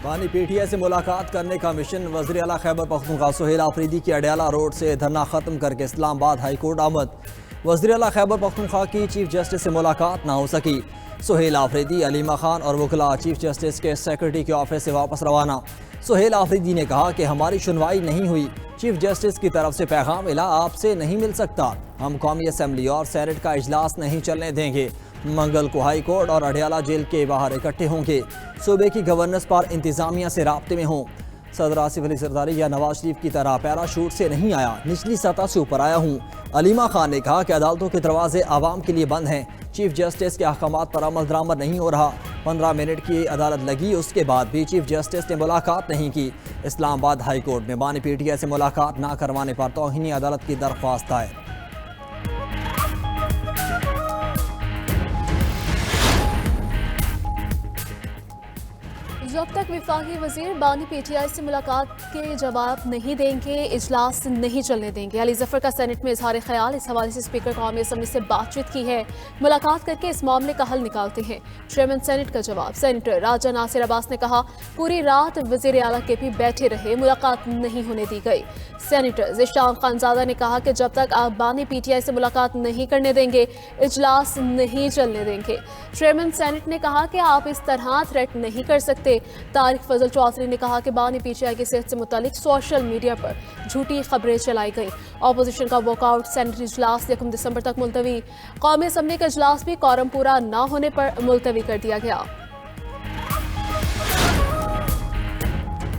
بانی P T I سے ملاقات کرنے کا مشن۔ وزیر اعلیٰ خیبر پختونخوا سہیل آفریدی کی اڈیالہ روڈ سے دھرنا ختم کر کے اسلام آباد ہائی کورٹ آمد۔ وزیر اعلیٰ خیبر پختونخوا کی چیف جسٹس سے ملاقات نہ ہو سکی۔ سہیل آفریدی، علیمہ خان اور وکلاء چیف جسٹس کے سیکرٹری کے آفس سے واپس روانہ۔ سہیل آفریدی نے کہا کہ ہماری سنوائی نہیں ہوئی، چیف جسٹس کی طرف سے پیغام ملا آپ سے نہیں مل سکتا، ہم قومی اسمبلی اور سینٹ کا اجلاس نہیں چلنے دیں گے۔ منگل کو ہائی کورٹ اور اڈیالہ جیل کے باہر اکٹھے ہوں گے، صوبے کی گورننس پر انتظامیہ سے رابطے میں ہوں۔ صدر آصف علی زرداری یا نواز شریف کی طرح پیراشوٹ سے نہیں آیا، نچلی سطح سے اوپر آیا ہوں۔ علیمہ خان نے کہا کہ عدالتوں کے دروازے عوام کے لیے بند ہیں، چیف جسٹس کے احکامات پر عمل درآمد نہیں ہو رہا۔ 15 منٹ کی عدالت لگی، اس کے بعد بھی چیف جسٹس نے ملاقات نہیں کی۔ اسلام آباد ہائی کورٹ میں بانی پی ٹی آئی سے ملاقات نہ کروانے پر توہین عدالت کی درخواست دائر۔ جب تک وفاقی وزیر بانی پی ٹی آئی سے ملاقات کے جواب نہیں دیں گے، اجلاس نہیں چلنے دیں گے۔ علی ظفر کا سینٹ میں اظہار خیال، اس حوالے سے اسپیکر قومی اسمبلی سے بات چیت کی ہے، ملاقات کر کے اس معاملے کا حل نکالتے ہیں۔ چیئرمین سینٹ کا جواب، سینیٹر راجہ ناصر عباس نے کہا پوری رات وزیر اعلیٰ کے بھی بیٹھے رہے، ملاقات نہیں ہونے دی گئی۔ سینیٹر ذیشان خانزادہ نے کہا کہ جب تک آپ بانی پی ٹی آئی سے ملاقات نہیں کرنے دیں گے، اجلاس نہیں چلنے دیں گے۔ چیئرمین سینٹ نے کہا کہ آپ اس طرح تھریٹ نہیں کر سکتے۔ طارق فضل چودھری نے کہا کہ بانی پی ٹی آئی کی صحت سے متعلق سوشل میڈیا پر جھوٹی خبریں چلائی گئیں۔ اپوزیشن کا واک آؤٹ، سینیٹری اجلاس 1 دسمبر تک ملتوی۔ قومی اسمبلی کا اجلاس بھی کورم پورا نہ ہونے پر ملتوی کر دیا گیا۔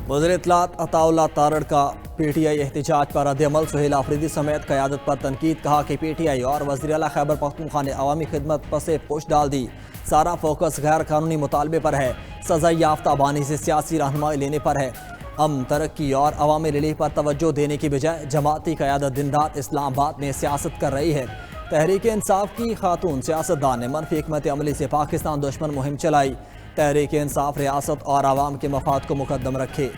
وزیر اطلاعات عطا اللہ تارڑ کا پی ٹی آئی احتجاج پر رد عمل، سہیل آفریدی سمیت قیادت پر تنقید، کہا کہ پی ٹی آئی اور وزیر اعلیٰ خیبر پختونخوا نے عوامی خدمت پس پش ڈال دی، سارا فوکس غیر قانونی مطالبے پر ہے، سزا یافتہ بانی سے سیاسی رہنمائی لینے پر ہے۔ ترقی اور عوامی ریلیف پر توجہ دینے کی بجائے جماعتی قیادت دن رات اسلام آباد میں سیاست کر رہی ہے۔ تحریک انصاف کی خاتون سیاستدان نے منفی حکمت عملی سے پاکستان دشمن مہم چلائی، تحریک انصاف ریاست اور عوام کے مفاد کو مقدم رکھے۔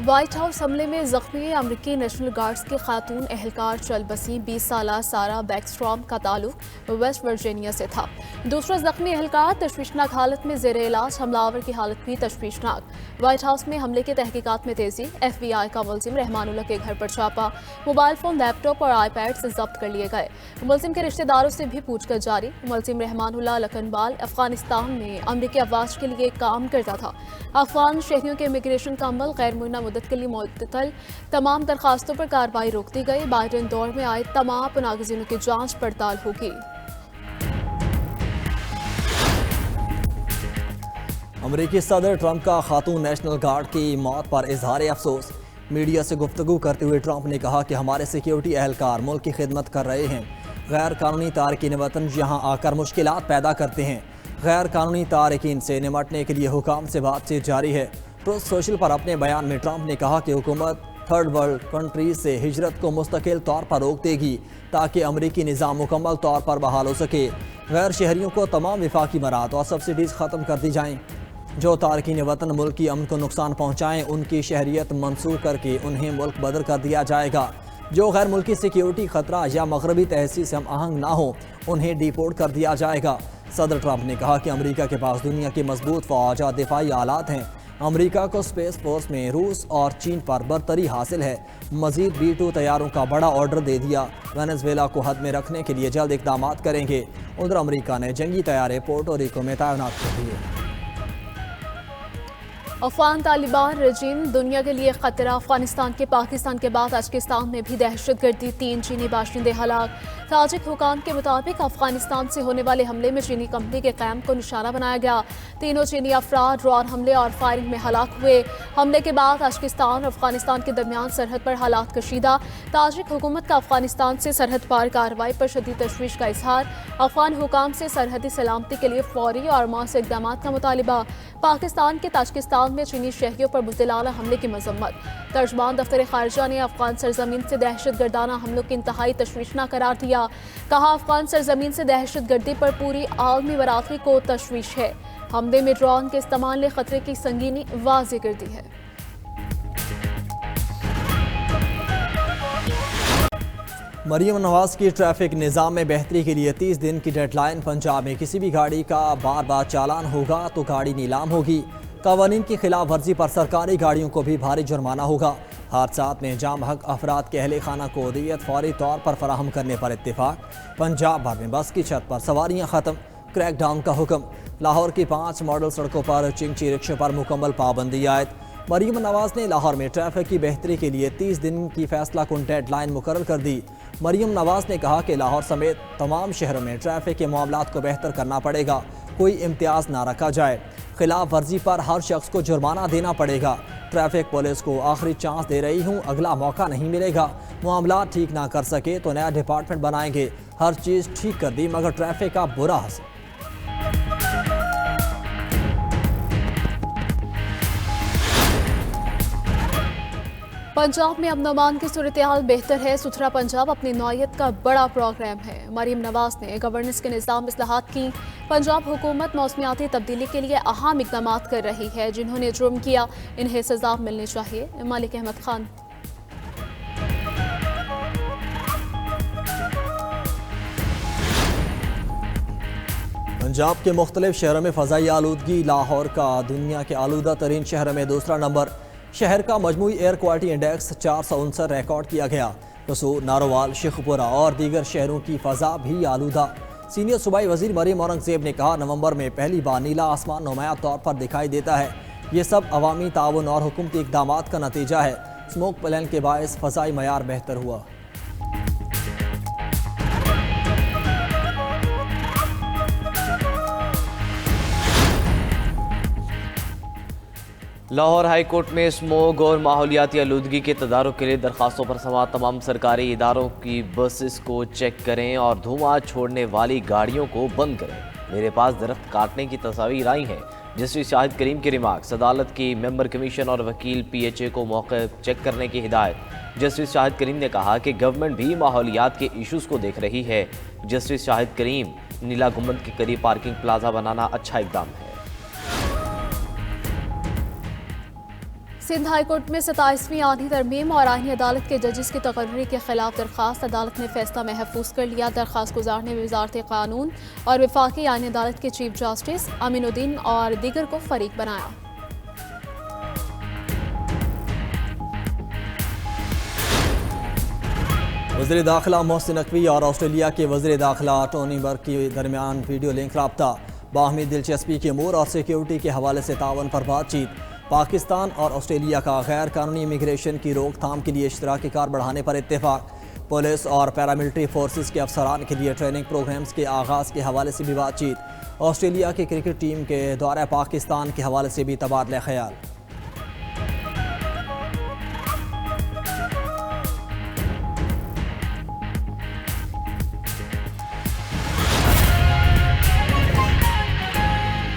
وائٹ ہاؤس حملے میں زخمی امریکی نیشنل گارڈز کی خاتون اہلکار چل بسی 20 سالہ سارا بیکسٹرام کا تعلق ویسٹ ورجینیا سے تھا۔ دوسرا زخمی اہلکار تشویشناک حالت میں زیر علاج، حملہ کی حالت بھی تشویشناک۔ وائٹ ہاؤس میں حملے کی تحقیقات میں تیزی، ایف بی آئی کا ملزم رحمان اللہ کے گھر پر چھاپا، موبائل فون، لیپ ٹاپ اور آئی پیڈ سے ضبط کر لیے گئے۔ ملزم کے رشتہ داروں سے بھی پوچھ گچھ جاری۔ ملزم رحمان اللہ لکنبال افغانستان میں امریکی افواج کے لیے کام کرتا تھا۔ افغان شہریوں کے امیگریشن کا عمل غیر معینہ مدت کے لیے معطل، تمام درخواستوں پر کارروائی روک دی گئی۔ بائیڈن دور میں آئے تمام پناہ گزینوں کی جانچ پڑتال ہوگی۔ امریکی صدر ٹرمپ کا خاتون نیشنل گارڈ کی موت پر اظہار افسوس، میڈیا سے گفتگو کرتے ہوئے ٹرمپ نے کہا کہ ہمارے سیکیورٹی اہلکار ملک کی خدمت کر رہے ہیں، غیر قانونی تارکین وطن یہاں آ کر مشکلات پیدا کرتے ہیں، غیر قانونی تارکین سے نمٹنے کے لیے حکام سے بات چیت جاری ہے۔ ٹروتھ سوشل پر اپنے بیان میں ٹرمپ نے کہا کہ حکومت تھرڈ ورلڈ کنٹریز سے ہجرت کو مستقل طور پر روک دے گی تاکہ امریکی نظام مکمل طور پر بحال ہو سکے، غیر شہریوں کو تمام وفاقی برات اور سبسڈیز ختم کر دی جائیں، جو تارکین وطن ملکی امن کو نقصان پہنچائیں ان کی شہریت منسوخ کر کے انہیں ملک بدر کر دیا جائے گا، جو غیر ملکی سیکیورٹی خطرہ یا مغربی تہذیب سے ہم آہنگ نہ ہوں انہیں ڈیپورٹ کر دیا جائے گا۔ صدر ٹرمپ نے کہا کہ امریکہ کے پاس دنیا کی مضبوط فوج اور دفاعی آلات ہیں، امریکہ کو اسپیس فورس میں روس اور چین پر برتری حاصل ہے، مزید B-2 طیاروں کا بڑا آرڈر دے دیا، وینزویلا کو حد میں رکھنے کے لیے جلد اقدامات کریں گے۔ ادھر امریکہ نے جنگی طیارے پورٹو ریکو میں تعینات کر دیے۔ افغان طالبان رجیم دنیا کے لیے خطرہ، افغانستان کے پاکستان کے بعد تاجکستان میں بھی دہشت گردی، 3 چینی باشندے ہلاک۔ تاجک حکام کے مطابق افغانستان سے ہونے والے حملے میں چینی کمپنی کے کیمپ کو نشانہ بنایا گیا، تینوں چینی افراد ڈرون حملے اور فائرنگ میں ہلاک ہوئے۔ حملے کے بعد تاجکستان اور افغانستان کے درمیان سرحد پر حالات کشیدہ، تاجک حکومت کا افغانستان سے سرحد پار کارروائی پر شدید تشویش کا اظہار، افغان حکام سے سرحدی سلامتی کے لیے فوری اور مؤثر اقدامات کا مطالبہ، پاکستان کے تاجکستان میں چینی شہریوں پر بزدلانہ حملے کی مذمت۔ ترجمان دفتر خارجہ نے افغان سرزمین سے دہشت گردانہ حملوں کی انتہائی تشویشناک قرار دیا، کہا افغان سرزمین سے دہشت گردی پر پوری عالمی برادری کو تشویش ہے، حملے میں ڈرون کے استعمال نے خطرے کی سنگینی واضح کر دی ہے۔ مریم نواز کی ٹریفک نظام میں بہتری کے لیے 30 دن کی ڈیڈ لائن۔ پنجاب میں کسی بھی گاڑی کا بار بار چالان ہوگا تو گاڑی نیلام ہوگی۔ قوانین کی خلاف ورزی پر سرکاری گاڑیوں کو بھی بھاری جرمانہ ہوگا۔ حادثات میں جام حق افراد کے اہل خانہ کو دیت فوری طور پر فراہم کرنے پر اتفاق۔ پنجاب بھر میں بس کی چھت پر سواریاں ختم، کریک ڈاؤن کا حکم۔ لاہور کی 5 ماڈل سڑکوں پر چنگچی رکشوں پر مکمل پابندی عائد۔ مریم نواز نے لاہور میں ٹریفک کی بہتری کے لیے 30 دن کی فیصلہ کن ڈیڈ لائن مقرر کر دی۔ مریم نواز نے کہا کہ لاہور سمیت تمام شہروں میں ٹریفک کے معاملات کو بہتر کرنا پڑے گا، کوئی امتیاز نہ رکھا جائے۔ خلاف ورزی پر ہر شخص کو جرمانہ دینا پڑے گا۔ ٹریفک پولیس کو آخری چانس دے رہی ہوں، اگلا موقع نہیں ملے گا۔ معاملات ٹھیک نہ کر سکے تو نیا ڈپارٹمنٹ بنائیں گے۔ ہر چیز ٹھیک کر دی مگر ٹریفک کا برا حصہ۔ پنجاب میں امن و امان کی صورتحال بہتر ہے۔ ستھرا پنجاب اپنی نوعیت کا بڑا پروگرام ہے۔ مریم نواز نے گورننس کے نظام اصلاحات کی۔ پنجاب حکومت موسمیاتی تبدیلی کے لیے اہم اقدامات کر رہی ہے۔ جنہوں نے جرم کیا انہیں سزا ملنی چاہیے۔ مالک احمد خان۔ پنجاب کے مختلف شہروں میں فضائی آلودگی۔ لاہور کا دنیا کے آلودہ ترین شہروں میں دوسرا نمبر۔ شہر کا مجموعی ایئر کوالٹی انڈیکس 469 ریکارڈ کیا گیا۔ قصور، ناروال، شیخوپورہ اور دیگر شہروں کی فضا بھی آلودہ۔ سینئر صوبائی وزیر مریم اورنگزیب نے کہا، نومبر میں پہلی بار نیلا آسمان نمایاں طور پر دکھائی دیتا ہے۔ یہ سب عوامی تعاون اور حکومتی اقدامات کا نتیجہ ہے۔ اسموک پلان کے باعث فضائی معیار بہتر ہوا۔ لاہور ہائی کورٹ میں اسموگ اور ماحولیاتی آلودگی کے تدارک کے لیے درخواستوں پر سماعت۔ تمام سرکاری اداروں کی بسز کو چیک کریں اور دھواں چھوڑنے والی گاڑیوں کو بند کریں۔ میرے پاس درخت کاٹنے کی تصاویر آئی ہیں۔ جسٹس شاہد کریم کی ریمارکس۔ عدالت کی ممبر کمیشن اور وکیل پی ایچ اے کو موقع چیک کرنے کی ہدایت۔ جسٹس شاہد کریم نے کہا کہ گورنمنٹ بھی ماحولیات کے ایشوز کو دیکھ رہی ہے۔ جسٹس شاہد کریم، نیلا گنبد کے قریب پارکنگ پلازا بنانا اچھا اقدام ہے۔ سندھ ہائی کورٹ میں 27ویں آئینی ترمیم اور آئینی عدالت کے ججز کی تقرری کے خلاف درخواست۔ عدالت نے فیصلہ محفوظ کر لیا۔ درخواست گزار نے وزارت قانون اور وفاقی آئینی عدالت کے چیف جسٹس امین الدین اور دیگر کو فریق بنایا۔ وزیر داخلہ محسن نقوی اور آسٹریلیا کے وزیر داخلہ ٹونی برک کے درمیان ویڈیو لنک رابطہ۔ باہمی دلچسپی کے امور اور سیکیورٹی کے حوالے سے تعاون پر بات چیت۔ پاکستان اور آسٹریلیا کا غیر قانونی امیگریشن کی روک تھام کے لیے اشتراکی کار بڑھانے پر اتفاق۔ پولیس اور پیراملٹری فورسز کے افسران کے لیے ٹریننگ پروگرامز کے آغاز کے حوالے سے بھی بات چیت۔ آسٹریلیا کی کرکٹ ٹیم کے دورہ پاکستان کے حوالے سے بھی تبادلہ خیال۔